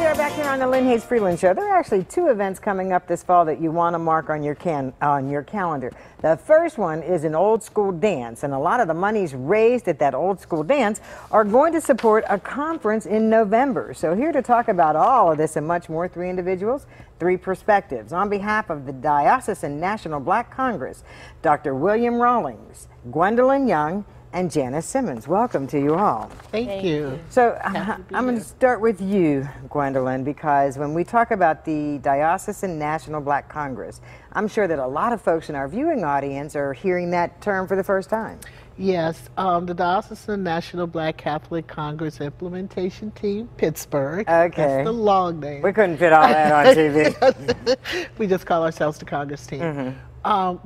we are back here on the Lynn Hayes Freeland Show. There are actually two events coming up this fall that you want to mark on your calendar. The first one is an old school dance, and a lot of the monies raised at that old school dance are going to support a conference in November. So here to talk about all of this and much more, three individuals, three perspectives. On behalf of the Diocesan National Black Congress, Dr. William Rawlings, Gwendolyn Young, and Janice Simmons. Welcome to you all. Thank you. So I'm going to start with you, Gwendolyn, because when we talk about the Diocesan National Black Congress, I'm sure that a lot of folks in our viewing audience are hearing that term for the first time. Yes, the Diocesan National Black Catholic Congress Implementation Team, Pittsburgh. Okay. That's the long name. We couldn't fit all that on TV. We just call ourselves the Congress team.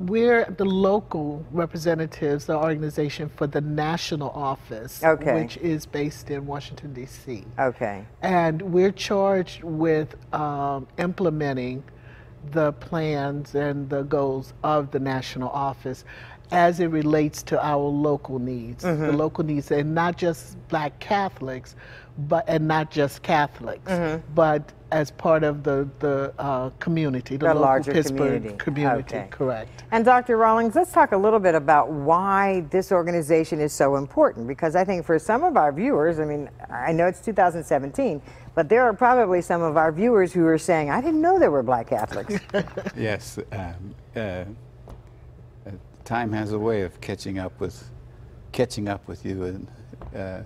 We're the local representatives, the organization for the national office, which is based in Washington, D.C. Okay. And we're charged with implementing the plans and the goals of the national office as it relates to our local needs, the local needs, and not just Black Catholics, and not just Catholics, but as part of the community, the local larger Pittsburgh community. Okay. Correct. And Dr. Rawlings, let's talk a little bit about why this organization is so important, because I think for some of our viewers, I mean, I know it's 2017, but there are probably some of our viewers who are saying, I didn't know there were Black Catholics. Yes. Time has a way of catching up with you and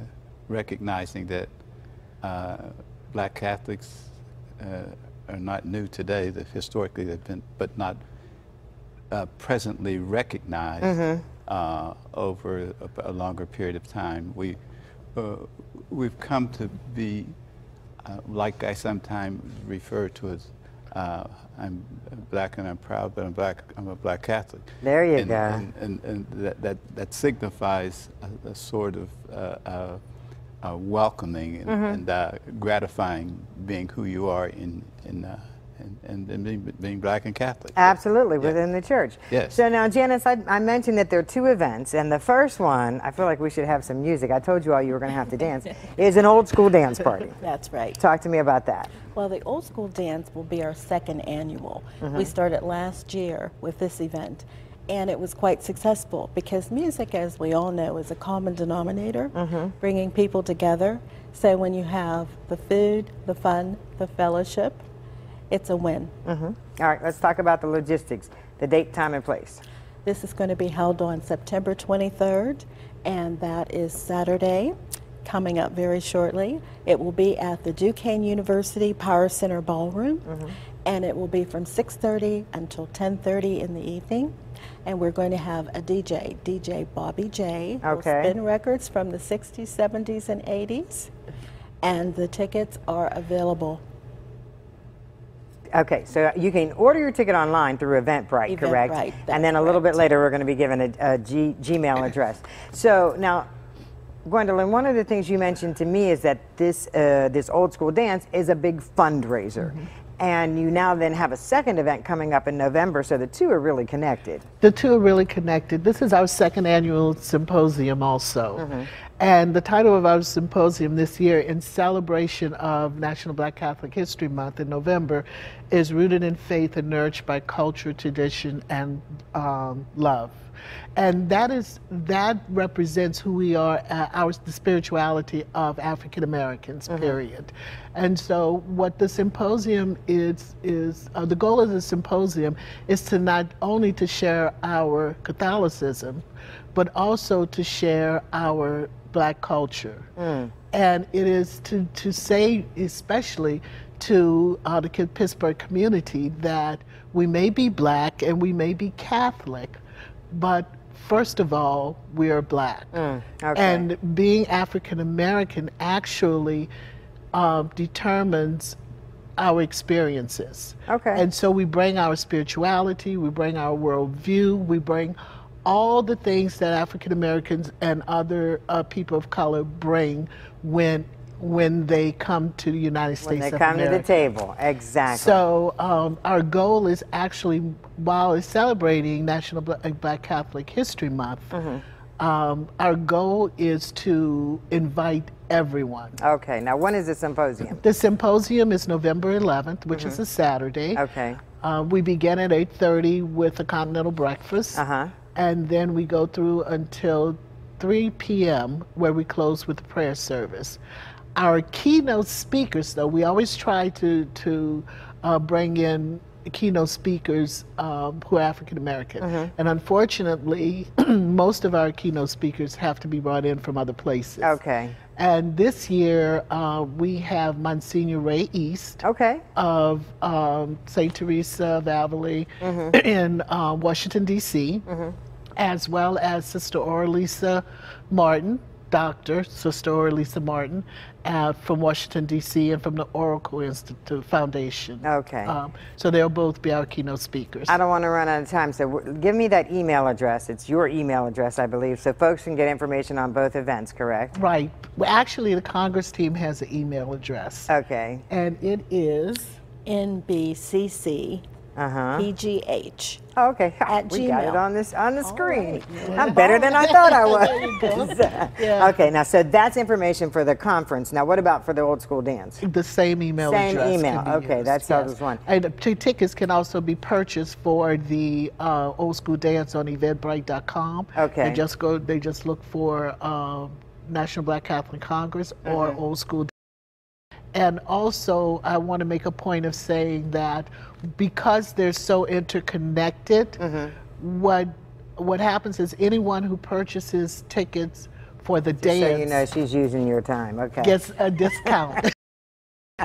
recognizing that Black Catholics are not new today. That historically they've been, but not presently recognized over a longer period of time. We've come to be, like I sometimes refer to as, I'm Black and I'm proud, but I'm a Black Catholic. There you go. And that signifies a sort of welcoming and gratifying being who you are and being Black and Catholic. Absolutely, within the church. Yes. So now, Janice, I mentioned that there are two events, and the first one, I feel like we should have some music. I told you all you were going to have to dance, is an old school dance party. That's right. Talk to me about that. Well, the old school dance will be our second annual. We started last year with this event, and it was quite successful because music, as we all know, is a common denominator, bringing people together. So when you have the food, the fun, the fellowship, it's a win. All right, let's talk about the logistics, the date, time, and place. This is going to be held on September 23rd, and that is Saturday, coming up very shortly. It will be at the Duquesne University Power Center Ballroom, and it will be from 6:30 until 10:30 in the evening. And we're going to have a DJ Bobby J, who will spin records from the 60s, 70s, and 80s, and the tickets are available. Okay, so you can order your ticket online through Eventbrite, correct? Eventbrite, and then a little bit later, we're going to be given a Gmail address. So now, Gwendolyn, one of the things you mentioned to me is that this old school dance is a big fundraiser. And you now then have a second event coming up in November, so the two are really connected. The two are really connected. This is our second annual symposium also. And the title of our symposium this year, in celebration of National Black Catholic History Month in November, is Rooted in Faith and Nourished by Culture, Tradition, and Love. And that represents who we are, the spirituality of African Americans, period. And so what the symposium is the goal of the symposium is to not only to share our Catholicism, but also to share our Black culture. And it is to say, especially to the Pittsburgh community, that we may be Black and we may be Catholic, but first of all, we are Black. And being African American actually determines our experiences. And so we bring our spirituality, we bring our worldview, we bring all the things that African Americans and other people of color bring when they come to the United States of America. When they come to the table, exactly. So our goal is actually, while it's celebrating National Black Catholic History Month, our goal is to invite everyone. Okay, now when is the symposium? The symposium is November 11th, which is a Saturday. Okay. We begin at 8:30 with a continental breakfast. And then we go through until 3 p.m. where we close with the prayer service. Our keynote speakers, though, we always try to bring in keynote speakers who are African American. And unfortunately, most of our keynote speakers have to be brought in from other places. Okay. And this year, we have Monsignor Ray East of St. Teresa of Avila in Washington, D.C., as well as Sister Oralisa Martin, Sister Oralisa Martin, from Washington, D.C., and from the Oracle Institute Foundation. Okay. So they'll both be our keynote speakers. I don't want to run out of time, so give me that email address. It's your email address, I believe, so folks can get information on both events, correct? Right. Well, actually, the Congress team has an email address. Okay. And it is NBCC PGH. Oh, okay. At we Gmail. got it on the screen. Right. I'm better than I thought I was. Yeah. Okay, now so that's information for the conference. Now what about for the old school dance? The same email Same address. email. Can be Okay, used, that's yes. one. And tickets can also be purchased for the old school dance on Eventbrite.com. Okay. They just look for National Black Catholic Congress or Old School. And also, I want to make a point of saying that because they're so interconnected, what happens is anyone who purchases tickets for the dance, So you know she's using your time. Okay. gets a discount.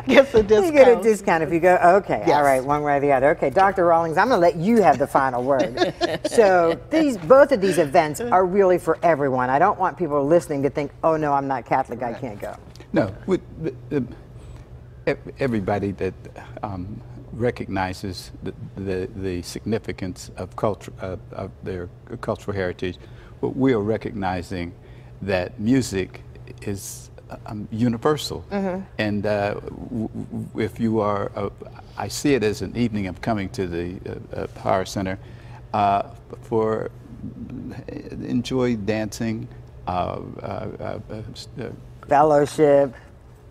Gets a discount. You get a discount if you go, okay, Yes. all right, one way or the other. Okay, Dr. Rawlings, I'm going to let you have the final word. So both of these events are really for everyone. I don't want people listening to think, oh no, I'm not Catholic, I can't go. No, everybody that recognizes the significance of culture of their cultural heritage, but we are recognizing that music is universal, and if you are, I see it as an evening of coming to the Power Center for enjoy dancing, Fellowship.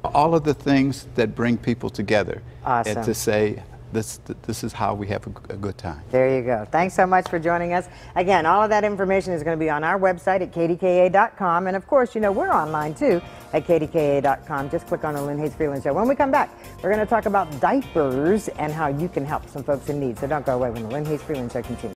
all of the things that bring people together, Awesome. and to say this is how we have a good time. There you go. Thanks so much for joining us. Again, all of that information is going to be on our website at kdka.com. And of course, you know, we're online too at kdka.com. Just click on the Lynn Hayes Freeland Show. When we come back, we're going to talk about diapers and how you can help some folks in need. So don't go away when the Lynn Hayes Freeland Show continues.